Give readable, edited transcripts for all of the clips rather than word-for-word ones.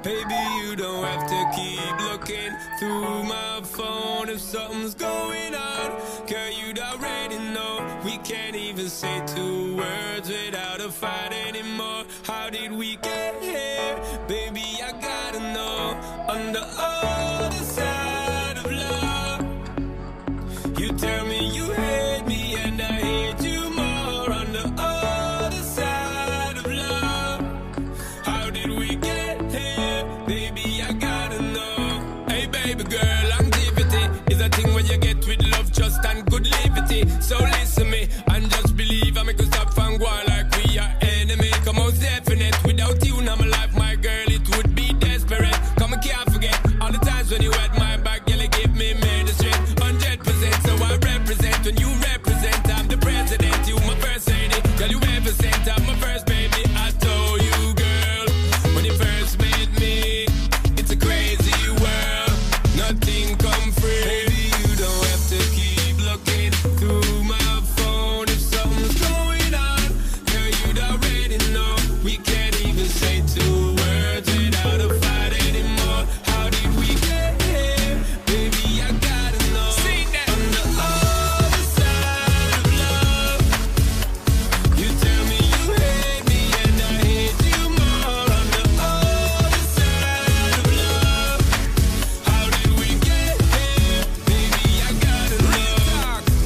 Baby, you don't have to keep looking through my phone if something's going on. Girl, you'd already know. We can't even say two words without a fight anymore. How did we get here? Baby, I gotta know. On the other side of love, you tell me you hate me and I hate you more. On the other side of love, how did we get here? Baby, I gotta know. Hey baby girl, longevity is a thing when you get with love, trust and good liberty. So listen me and just believe I make us stop and go like we are enemy. Come on, definite. Without you now my life, my girl, it would be desperate. Come and can't forget all the times when you had my back, girl, you give me medicine 100%. So I represent when you represent. I'm the president, you my first lady. Girl, you represent, I'm my first baby. I told you, girl, when you first met me, it's a crazy world. Nothing come free. Baby, you don't have to keep looking through my phone if something's going on. Girl, you'd already know. We can't even say two words without a fight anymore. How did we get here? Baby, I gotta know. Sing that. On the other side of love, you tell me you hate me and I hate you more. On the other side of love, how did we get here? Baby, I gotta know.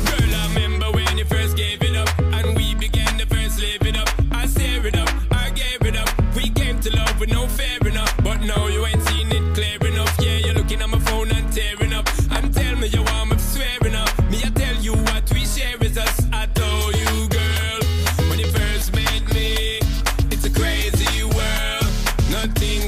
Girl, I remember when you first gave it up and we began to first live it up. I tear it up, I gave it up. We came to love with no fair enough, but now you ain't seen it clear enough. Yeah, you're looking at my phone and tearing up. And tell me you want me swearing up. Me, I tell you what we share is us. I told you, girl, when you first met me, it's a crazy world. Nothing